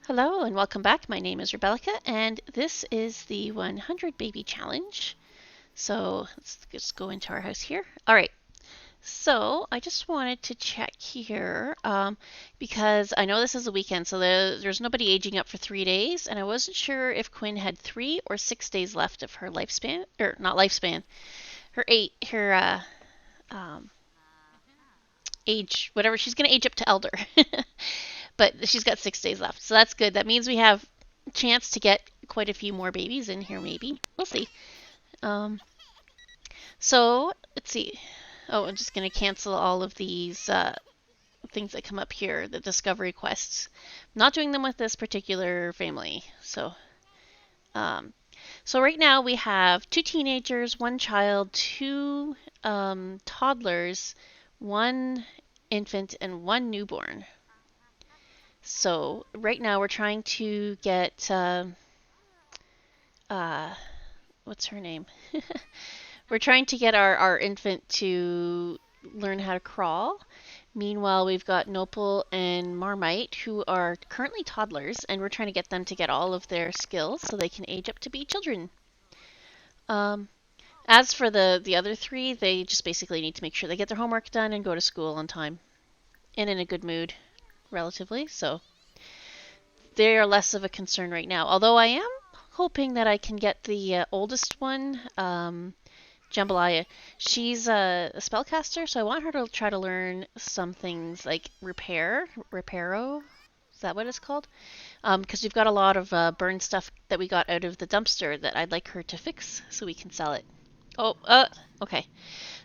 Hello and welcome back. My name is Rebecca and this is the 100 Baby Challenge. So let's just go into our house here. All right. So I just wanted to check here because I know this is a weekend, so there's nobody aging up for 3 days, and I wasn't sure if Quinn had 3 or 6 days left of her lifespan, or not lifespan, her um, age, whatever. She's gonna age up to elder. But she's got 6 days left, so that's good. That means we have a chance to get quite a few more babies in here, maybe. We'll see. Um, so let's see. Oh, I'm just going to cancel all of these things that come up here, the discovery quests. I'm not doing them with this particular family. Um, so right now we have 2 teenagers, 1 child, 2 toddlers, 1 infant, and 1 newborn. So right now we're trying to get uh, what's her name? We're trying to get our infant to learn how to crawl. Meanwhile, we've got Nopal and Marmite, who are currently toddlers, and we're trying to get them to get all of their skills so they can age up to be children. Um, as for the other 3, they just basically need to make sure they get their homework done and go to school on time and in a good mood, relatively. So they are less of a concern right now. Although I am hoping that I can get the oldest one, Jambalaya. She's a spellcaster, so I want her to try to learn some things like reparo. Is that what it's called? Because we've got a lot of burned stuff that we got out of the dumpster that I'd like her to fix so we can sell it. Oh, okay.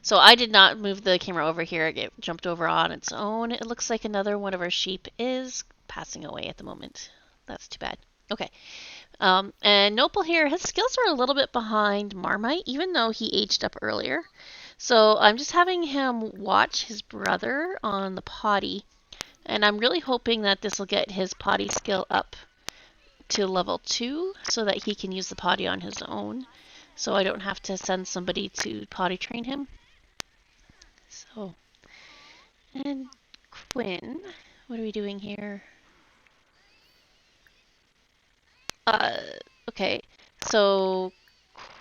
So I did not move the camera over here. It jumped over on its own. It looks like another one of our sheep is passing away at the moment. That's too bad. Okay. And Nopal here, his skills are a little bit behind Marmite, even though he aged up earlier. So I'm just having him watch his brother on the potty, and I'm really hoping that this will get his potty skill up to level 2 so that he can use the potty on his own, so I don't have to send somebody to potty train him. So, and Quinn, what are we doing here? Uh, okay, so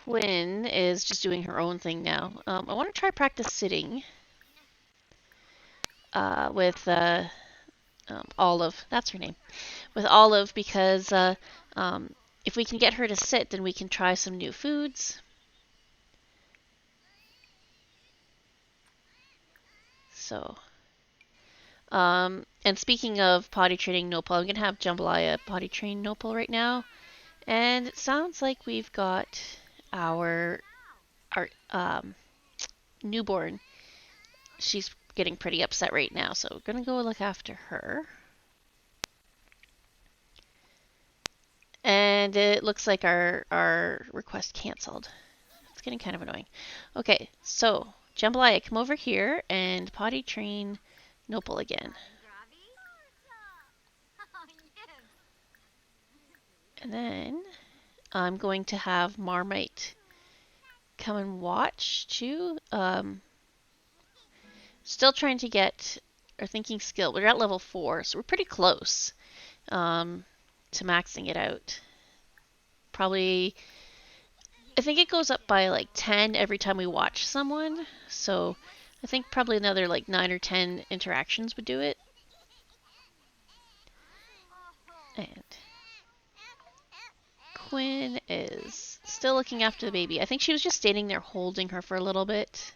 Quinn is just doing her own thing now. I want to try practice sitting with Olive. That's her name. With Olive because um, if we can get her to sit, then we can try some new foods. So, and speaking of potty training Nopal, I'm going to have Jambalaya potty train Nopal right now. And it sounds like we've got our newborn. She's getting pretty upset right now, so we're gonna go look after her. And it looks like our request canceled. It's getting kind of annoying. Okay, so Jambalaya, come over here and potty train Nopal again. And then I'm going to have Marmite come and watch too. Still trying to get our thinking skill. We're at level 4, so we're pretty close to maxing it out. Probably, I think it goes up by like 10 every time we watch someone. So I think probably another like 9 or 10 interactions would do it. And Quinn is still looking after the baby. I think she was just standing there holding her for a little bit.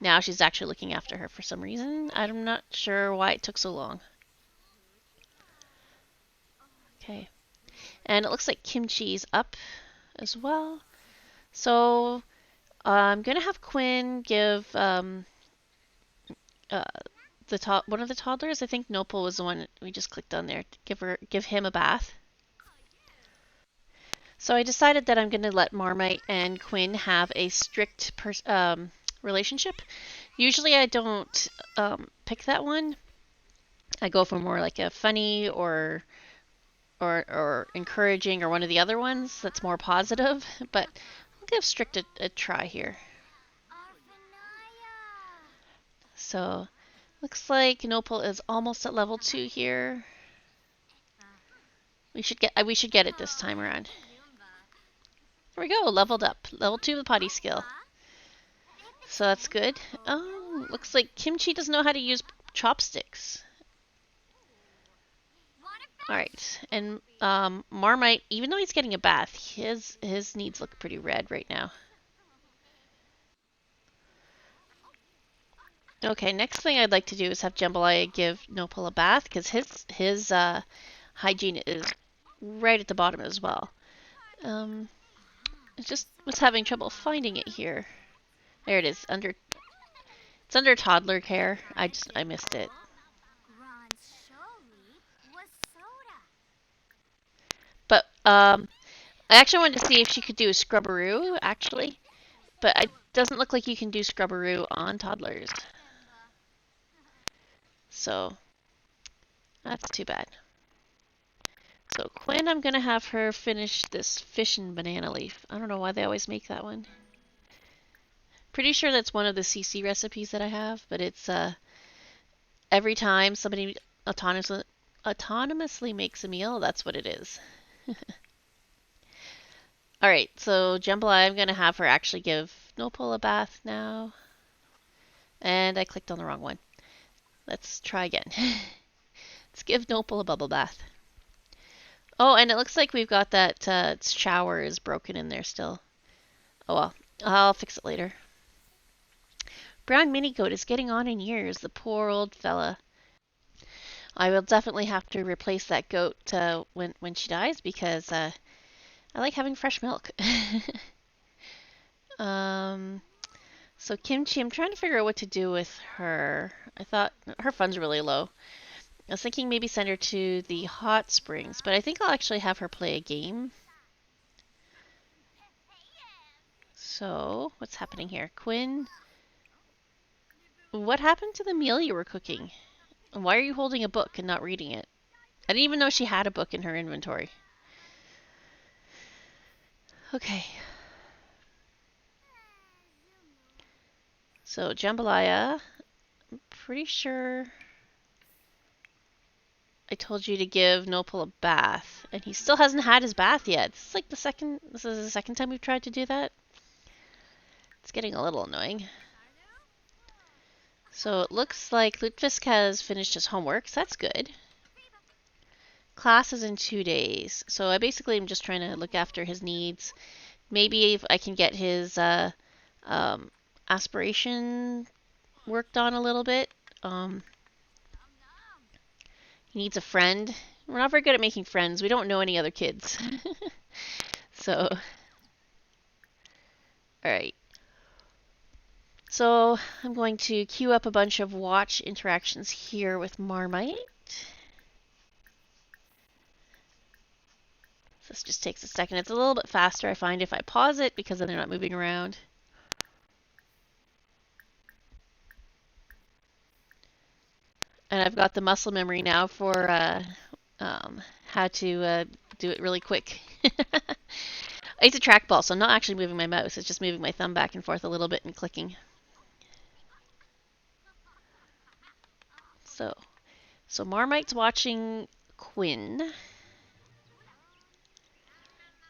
Now she's actually looking after her for some reason. I'm not sure why it took so long. Okay. And it looks like Kimchi's up as well. So I'm going to have Quinn give one of the toddlers, I think Nopal was the one we just clicked on there, to give him a bath. So I decided that I'm going to let Marmite and Quinn have a strict relationship. Usually I don't pick that one. I go for more like a funny or encouraging or one of the other ones that's more positive. But I'll give strict a try here. So looks like Nopal is almost at level 2 here. We should get it this time around. There we go, leveled up. Level 2 of the potty skill. So that's good. Oh, looks like Kimchi doesn't know how to use chopsticks. Alright, and Marmite, even though he's getting a bath, his needs look pretty red right now. Okay, next thing I'd like to do is have Jambalaya give Nopal a bath, because his hygiene is right at the bottom as well. I just was having trouble finding it here. There it is, it's under toddler care. I missed it. But I actually wanted to see if she could do a scrubberoo, actually. But it doesn't look like you can do scrubberoo on toddlers. So that's too bad. So Quinn, I'm going to have her finish this fish and banana leaf. I don't know why they always make that one. Pretty sure that's one of the CC recipes that I have, but it's every time somebody autonomously makes a meal, that's what it is. Alright, so Jambalaya, I'm going to have her actually give Nopal a bath now. And I clicked on the wrong one. Let's try again. Let's give Nopal a bubble bath. Oh, and it looks like we've got that shower is broken in there still. Oh well, I'll fix it later. Brown mini goat is getting on in years, the poor old fella. I will definitely have to replace that goat when she dies because I like having fresh milk. So Kimchi, I'm trying to figure out what to do with her. I thought her fun's really low. I was thinking maybe send her to the hot springs, but I think I'll actually have her play a game. So, what's happening here? Quinn, what happened to the meal you were cooking? And why are you holding a book and not reading it? I didn't even know she had a book in her inventory. Okay. So, Jambalaya, I'm pretty sure I told you to give Nopal a bath, and he still hasn't had his bath yet. This is the second time we've tried to do that. It's getting a little annoying. So it looks like Lutefisk has finished his homework, so that's good. Class is in 2 days, so I basically am just trying to look after his needs. Maybe if I can get his aspiration worked on a little bit. He needs a friend. We're not very good at making friends. We don't know any other kids. So, alright. So, I'm going to queue up a bunch of watch interactions here with Marmite. This just takes a second. It's a little bit faster, I find, if I pause it because then they're not moving around. And I've got the muscle memory now for how to do it really quick. It's a trackball, so I'm not actually moving my mouse. It's just moving my thumb back and forth a little bit and clicking. So Marmite's watching Quinn.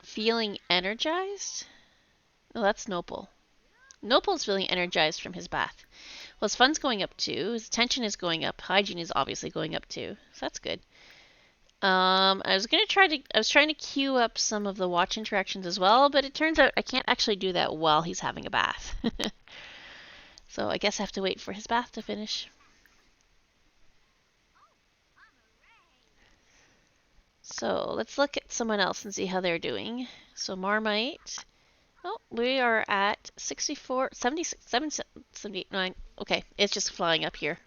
Feeling energized? Oh, that's Nopal. Nopal's feeling energized from his bath. Well, his fun's going up too. His attention is going up. Hygiene is obviously going up too. So that's good. I was trying to queue up some of the watch interactions as well, but it turns out I can't actually do that while he's having a bath. So I guess I have to wait for his bath to finish. So let's look at someone else and see how they're doing. So Marmite. Oh, we are at 64, 76, 79. Okay, it's just flying up here.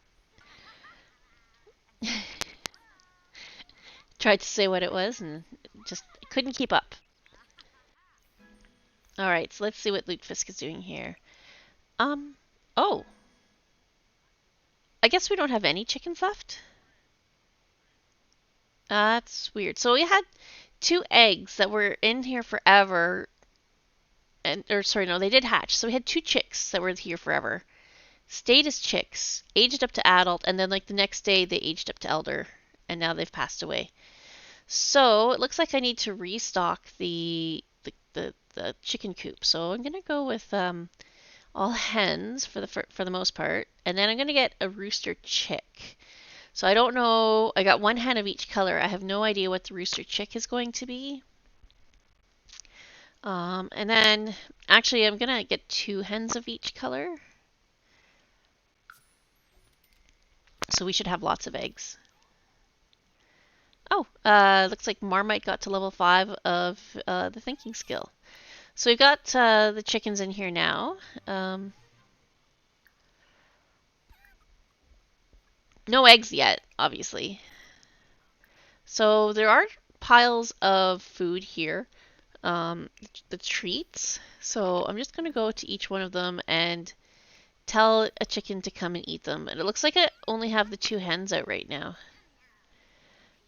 Tried to say what it was and just couldn't keep up. Alright, so let's see what Lutefisk is doing here. Oh. I guess we don't have any chickens left? That's weird. So we had 2 eggs that were in here forever. No, they did hatch. So we had 2 chicks that were here forever. Stayed as chicks, aged up to adult, and then like the next day they aged up to elder, and now they've passed away. So it looks like I need to restock the chicken coop. So I'm gonna go with all hens for the most part, and then I'm gonna get a rooster chick. So I don't know. I got one hen of each color. I have no idea what the rooster chick is going to be. And then actually I'm gonna get two hens of each color. So we should have lots of eggs. Oh, looks like Marmite got to level 5 of the thinking skill. So we've got the chickens in here now. No eggs yet, obviously. So there are piles of food here, the treats. So I'm just going to go to each one of them and tell a chicken to come and eat them. And it looks like I only have the two hens out right now.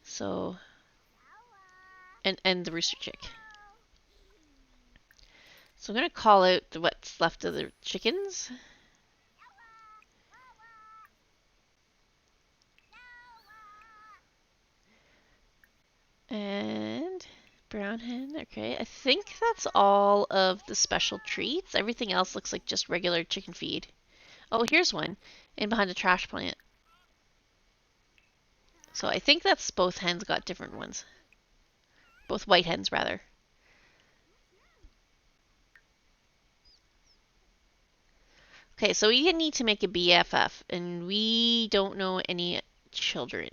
So, and the rooster chick. So I'm going to call out what's left of the chickens. And brown hen, okay. I think that's all of the special treats. Everything else looks like just regular chicken feed. Oh, here's one in behind the trash plant. So I think that's both hens got different ones. Both white hens, rather. Okay, so we need to make a BFF, and we don't know any children.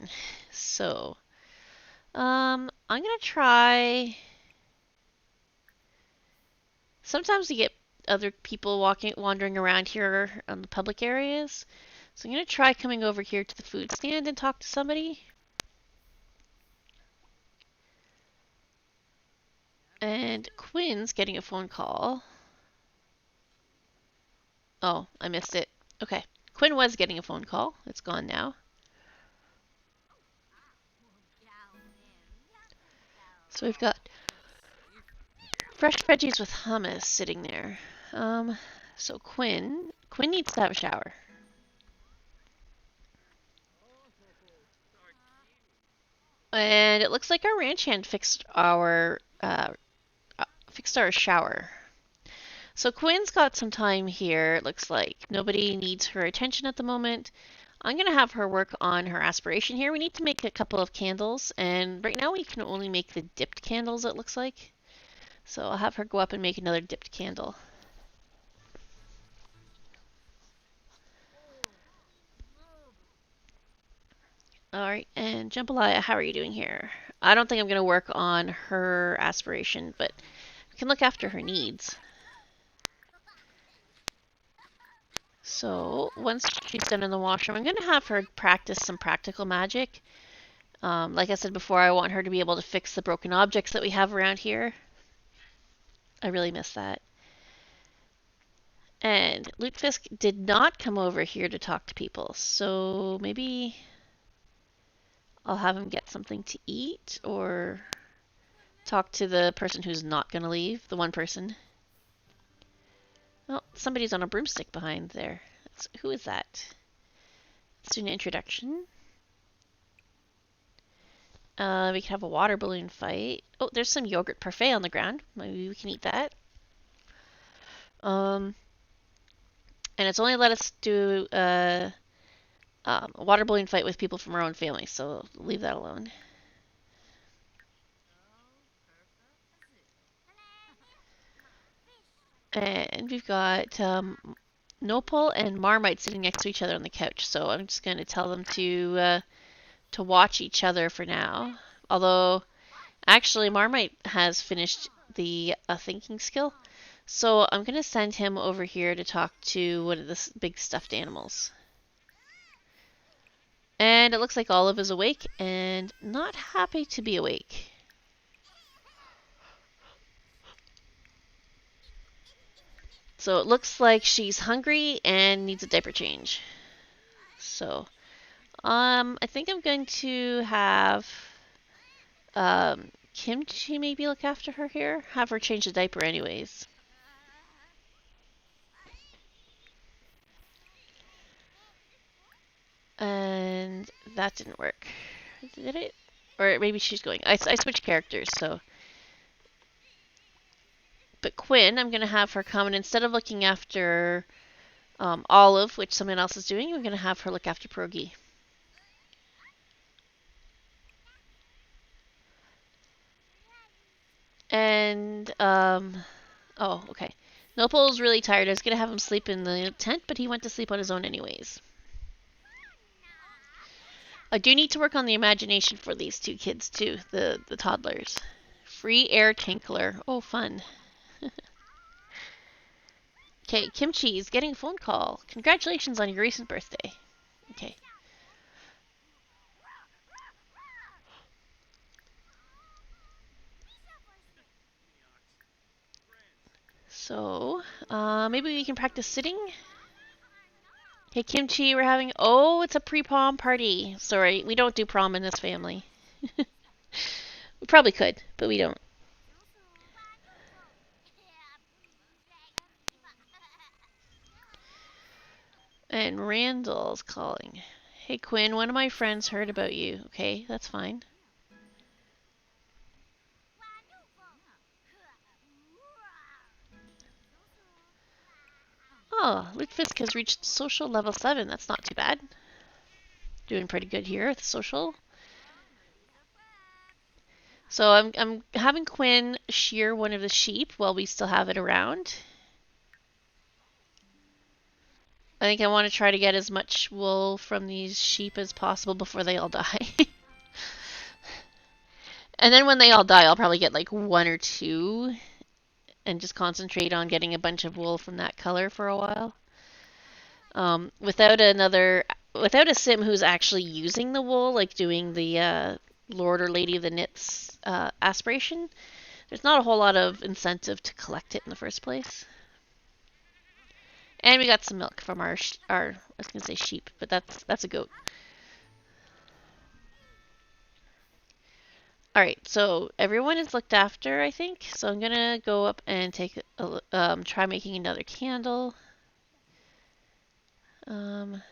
So, I'm gonna try. Sometimes we get other people wandering around here on the public areas. So I'm gonna try coming over here to the food stand and talk to somebody. And Quinn's getting a phone call. Oh, I missed it. Okay. Quinn was getting a phone call. It's gone now. So we've got fresh veggies with hummus sitting there. So Quinn needs to have a shower. And it looks like our ranch hand fixed our shower. So Quinn's got some time here. It looks like nobody needs her attention at the moment. I'm gonna have her work on her aspiration here. We need to make a couple of candles, and right now we can only make the dipped candles, it looks like. So I'll have her go up and make another dipped candle. Alright, and Jambalaya, how are you doing here? I don't think I'm gonna work on her aspiration, but we can look after her needs. So once she's done in the washroom, I'm going to have her practice some practical magic. Like I said before, I want her to be able to fix the broken objects that we have around here. I really miss that. And Lutefisk did not come over here to talk to people, so maybe I'll have him get something to eat or talk to the person who's not going to leave, the one person. Oh, somebody's on a broomstick behind there. Who is that? Let's do an introduction. We can have a water balloon fight. Oh, there's some yogurt parfait on the ground. Maybe we can eat that. And it's only let us do a water balloon fight with people from our own family, so leave that alone. And we've got Nopal and Marmite sitting next to each other on the couch, so I'm just going to tell them to watch each other for now. Although, actually, Marmite has finished the thinking skill, so I'm going to send him over here to talk to one of the big stuffed animals. And it looks like Olive is awake and not happy to be awake. So it looks like she's hungry and needs a diaper change. So, I think I'm going to have Kimchi maybe look after her here. Have her change the diaper anyways. And that didn't work. Did it? Or maybe she's going. I switched characters, so. But Quinn, I'm going to have her come, and instead of looking after Olive, which someone else is doing, I'm going to have her look after Pierogi. And, oh, okay. Nopal's really tired. I was going to have him sleep in the tent, but he went to sleep on his own anyways. I do need to work on the imagination for these two kids, too, the toddlers. Free air tinkler. Oh, fun. Okay, Kimchi is getting a phone call. Congratulations on your recent birthday. Okay. So, maybe we can practice sitting? Hey, Kimchi, we're having... Oh, it's a pre-prom party. Sorry, we don't do prom in this family. We probably could, but we don't. And Randall's calling. Hey, Quinn, one of my friends heard about you. Okay, that's fine. Oh, Lutefisk has reached social level 7. That's not too bad. Doing pretty good here at the social. So I'm having Quinn shear one of the sheep while we still have it around. I think I want to try to get as much wool from these sheep as possible before they all die. And then when they all die, I'll probably get like one or two and just concentrate on getting a bunch of wool from that color for a while. Without a sim who's actually using the wool, like doing the Lord or Lady of the Knits aspiration, there's not a whole lot of incentive to collect it in the first place. And we got some milk from our I was gonna say sheep, but that's a goat. All right, so everyone is looked after, I think. So I'm gonna go up and try making another candle. Um,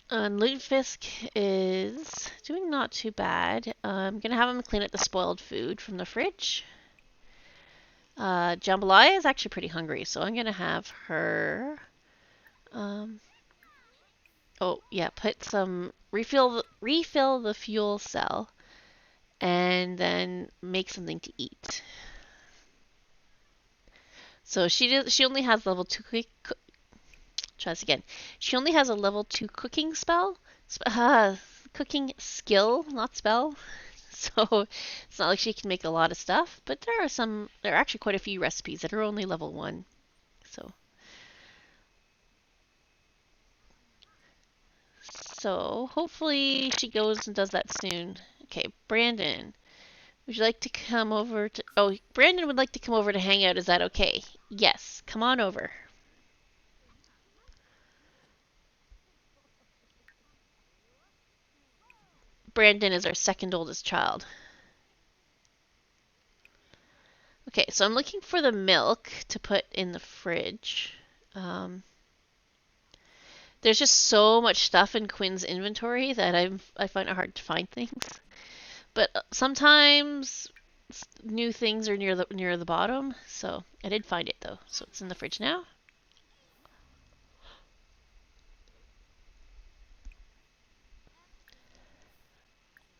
and Lutefisk is doing not too bad. I'm gonna have him clean up the spoiled food from the fridge. Jambalaya is actually pretty hungry, so I'm gonna have her. Um, oh yeah, put some refill the fuel cell, and then make something to eat. So she only has level 2 try this again. She only has a level 2 cooking spell. Cooking skill, not spell. So it's not like she can make a lot of stuff, but there are actually quite a few recipes that are only level 1. So hopefully she goes and does that soon. Okay, Brandon, would you like to come over to... Oh, Brandon would like to come over to hang out. Is that okay? Yes, come on over. Brandon is our second oldest child. Okay, so I'm looking for the milk to put in the fridge. There's just so much stuff in Quinn's inventory that I find it hard to find things. But sometimes new things are near the bottom, so I did find it though. So it's in the fridge now.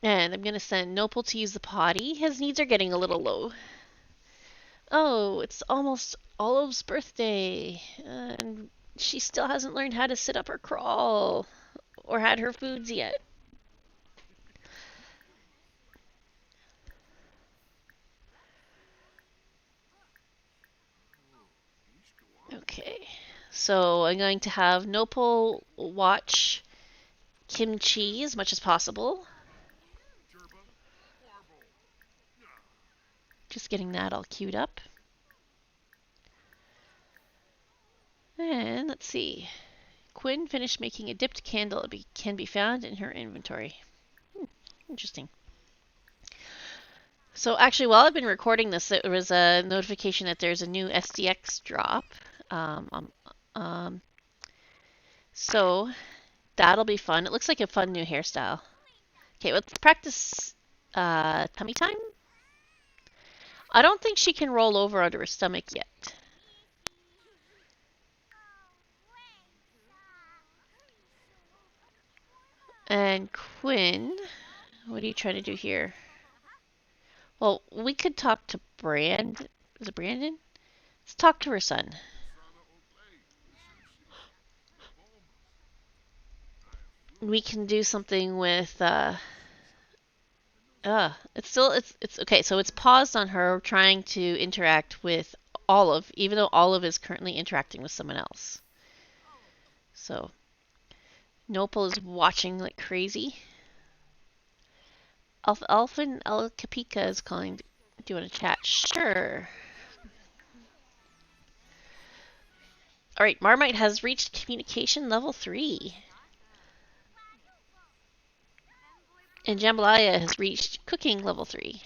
And I'm gonna send Nopal to use the potty. His needs are getting a little low. Oh, it's almost Olive's birthday, and she still hasn't learned how to sit up or crawl, or had her foods yet. Okay, so I'm going to have Nopal watch Kimchi as much as possible. Just getting that all queued up. And let's see. Quinn finished making a dipped candle. It can be found in her inventory. Interesting. So actually, while I've been recording this, there was a notification that there's a new SDX drop. Um, um, um, So that'll be fun. It looks like a fun new hairstyle. Okay, let's practice tummy time. I don't think she can roll over onto her stomach yet. And Quinn, what are you trying to do here? Well, we could talk to Brand. Is it Brandon? Let's talk to her son. We can do something with it's okay, so it's paused on her trying to interact with Olive, even though Olive is currently interacting with someone else. So Nopal is watching like crazy. Alphin El Capica is calling. Do you want to chat? Sure. Alright, Marmite has reached communication level 3. And Jambalaya has reached cooking level 3.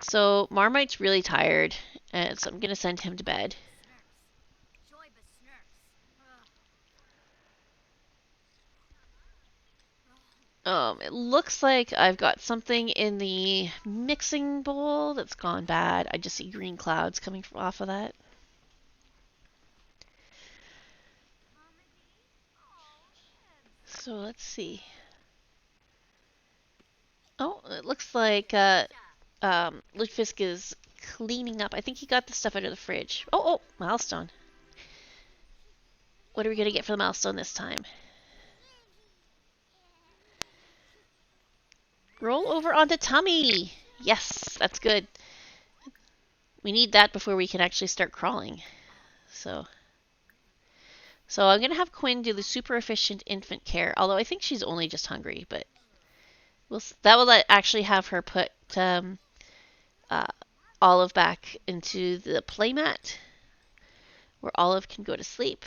So Marmite's really tired, and so I'm going to send him to bed. It looks like I've got something in the mixing bowl that's gone bad. I just see green clouds coming off of that. So let's see. Oh, it looks like Lutefisk is cleaning up. I think he got the stuff out of the fridge. Oh, milestone. What are we going to get for the milestone this time? Roll over onto tummy. Yes, that's good. We need that before we can actually start crawling. So I'm going to have Quinn do the super efficient infant care, although I think she's only just hungry, but that will actually have her put uh, Olive back into the playmat where Olive can go to sleep.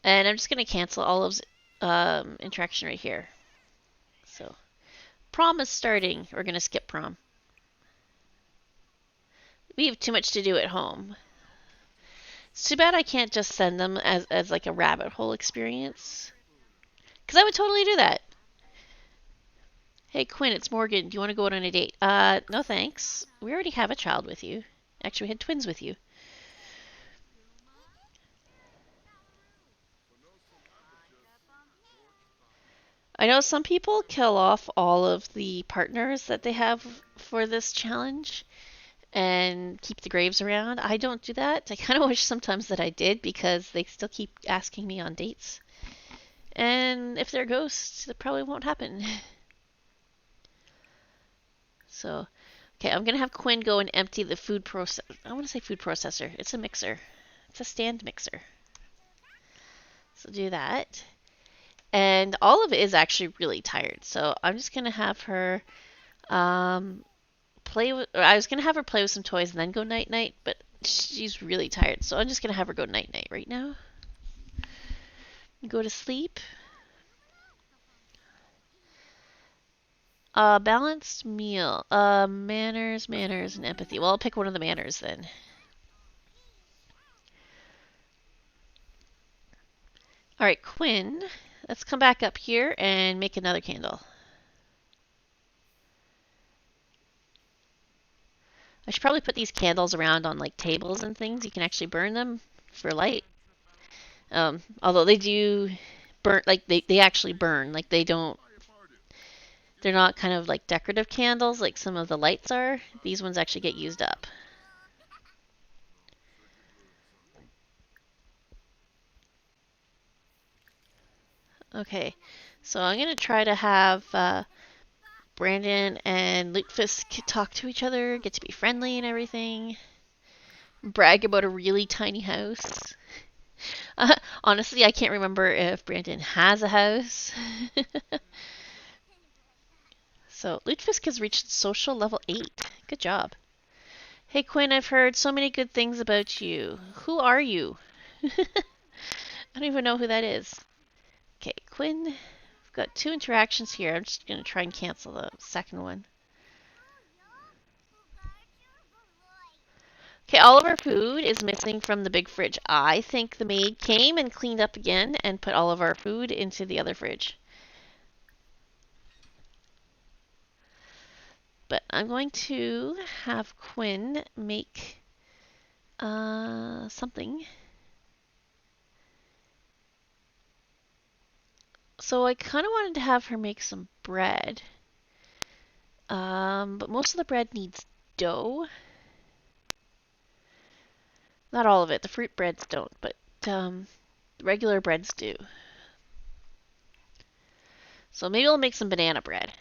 And I'm just going to cancel Olive's interaction right here. So prom is starting. We're going to skip prom. We have too much to do at home. It's too bad I can't just send them as like a rabbit hole experience. Because I would totally do that. Hey, Quinn, it's Morgan. Do you want to go out on a date? No thanks. We already have a child with you. Actually, we had twins with you. I know some people kill off all of the partners that they have for this challenge and keep the graves around. I don't do that. I kind of wish sometimes that I did because they still keep asking me on dates. And if they're ghosts, it probably won't happen. So, okay, I'm going to have Quinn go and empty the food process. I want to say food processor. It's a mixer. It's a stand mixer. So do that. And Olive is actually really tired. So I'm just going to have her play with. I was going to have her play with some toys and then go night night, but she's really tired. So I'm just going to have her go night night right now. Go to sleep. Balanced meal. Manners, and empathy. Well, I'll pick one of the manners then. All right, Quinn, let's come back up here and make another candle. I should probably put these candles around on like tables and things. You can actually burn them for light. Although they do burn, like they actually burn. Like they're not kind of like decorative candles like some of the lights are. These ones actually get used up. Okay, so I'm going to try to have Brandon and Lutefisk talk to each other, get to be friendly and everything. Brag about a really tiny house. Honestly, I can't remember if Brandon has a house. So, Lutefisk has reached social level 8. Good job. Hey Quinn, I've heard so many good things about you. Who are you? I don't even know who that is. Okay, Quinn, I've got 2 interactions here. I'm just going to try and cancel the second one. Okay, all of our food is missing from the big fridge. I think the maid came and cleaned up again and put all of our food into the other fridge. But I'm going to have Quinn make something. So I kind of wanted to have her make some bread. But most of the bread needs dough. Not all of it. The fruit breads don't, but regular breads do. So maybe I'll make some banana bread.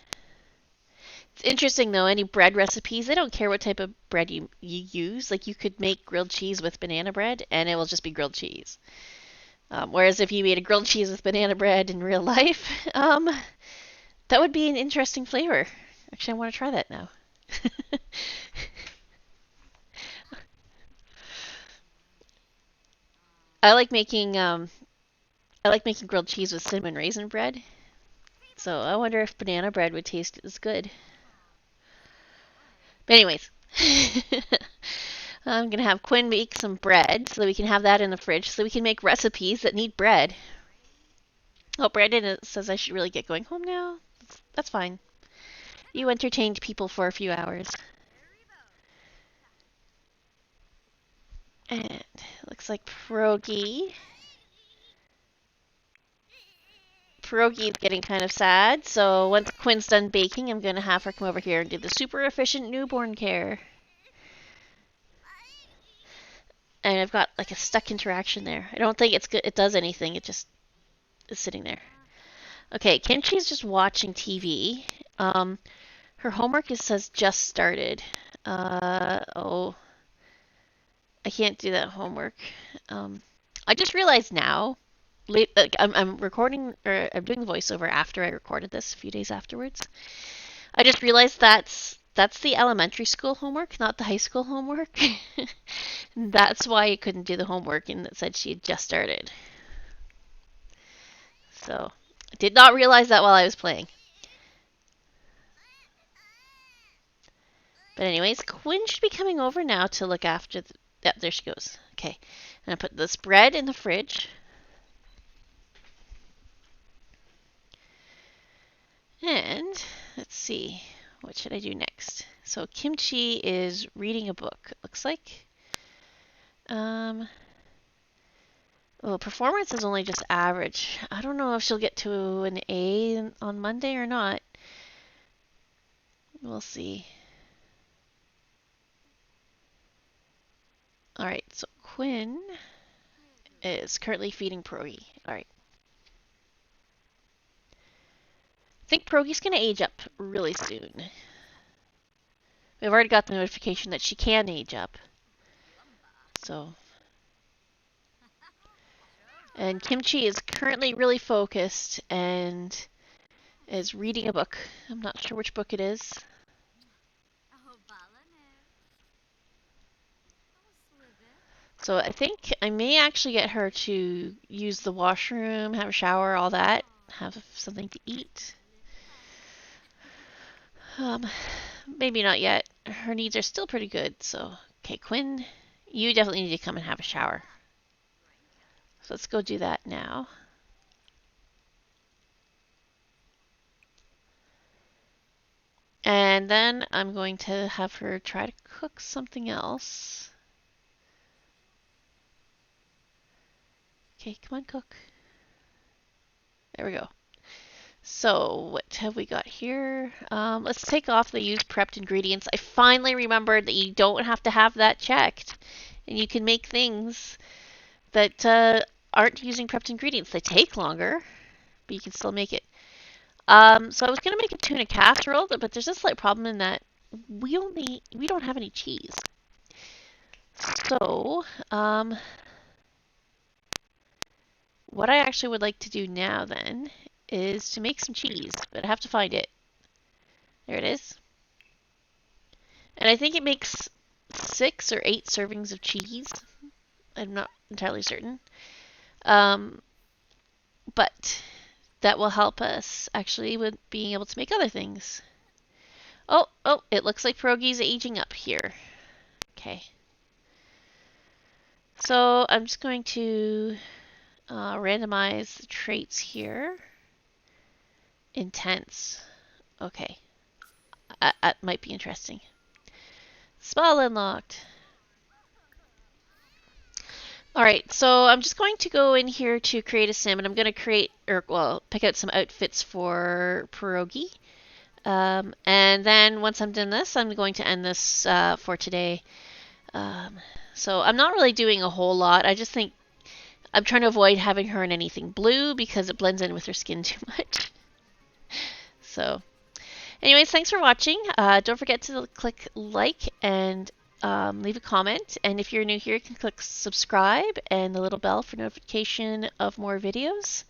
It's interesting though, any bread recipes, they don't care what type of bread you use. Like you could make grilled cheese with banana bread and it will just be grilled cheese. Whereas if you made a grilled cheese with banana bread in real life, that would be an interesting flavor. Actually, I want to try that now. I like making grilled cheese with cinnamon raisin bread. So I wonder if banana bread would taste as good. But anyways, I'm gonna have Quinn make some bread so that we can have that in the fridge so we can make recipes that need bread. Oh, Brandon says I should really get going home now. That's fine. You entertained people for a few hours. And looks like Pierogi is getting kind of sad, so once Quinn's done baking, I'm going to have her come over here and do the super efficient newborn care. And I've got like a stuck interaction there. I don't think it does anything, it just is sitting there. Okay, Kimchi's just watching TV. Her homework says just started. Oh, I can't do that homework. I just realized now, I'm recording, or I'm doing the voiceover after I recorded this a few days afterwards. I just realized that's the elementary school homework, not the high school homework. That's why I couldn't do the homework and it said she had just started. So, I did not realize that while I was playing. But anyways, Quinn should be coming over now to look after yeah, there she goes. Okay. And I put this bread in the fridge. And let's see, what should I do next? So Kimchi is reading a book, it looks like. Well, performance is only just average. I don't know if she'll get to an A on Monday or not. We'll see. Alright, so Quinn is currently feeding Pierogi. Alright. I think Pierogi's going to age up really soon. We've already got the notification that she can age up. So. And Kimchi is currently really focused and is reading a book. I'm not sure which book it is. So I think I may actually get her to use the washroom, have a shower, all that, have something to eat. Maybe not yet. Her needs are still pretty good, so. Okay, Quinn, you definitely need to come and have a shower. So let's go do that now. And then I'm going to have her try to cook something else. Okay, come on, cook. There we go. So what have we got here? Let's take off the use prepped ingredients. I finally remembered that you don't have to have that checked. And you can make things that aren't using prepped ingredients. They take longer, but you can still make it. So I was going to make a tuna casserole, but there's a slight problem in that we don't have any cheese. So, what I actually would like to do now then is to make some cheese, but I have to find it. There it is. And I think it makes 6 or 8 servings of cheese. I'm not entirely certain. But that will help us actually with being able to make other things. Oh, it looks like pierogi's aging up here. Okay. So I'm just going to randomize the traits here. Intense. Okay. That might be interesting. Spell unlocked. Alright, so I'm just going to go in here to create a sim, and I'm going to pick out some outfits for Pierogi. And then once I'm done this, I'm going to end this for today. So I'm not really doing a whole lot. I just think I'm trying to avoid having her in anything blue because it blends in with her skin too much. So anyways, thanks for watching. Don't forget to click like and leave a comment. And if you're new here, you can click subscribe and the little bell for notification of more videos.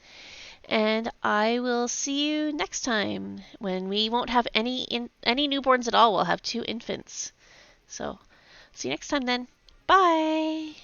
And I will see you next time when we won't have any newborns at all. We'll have 2 infants. So see you next time then. Bye!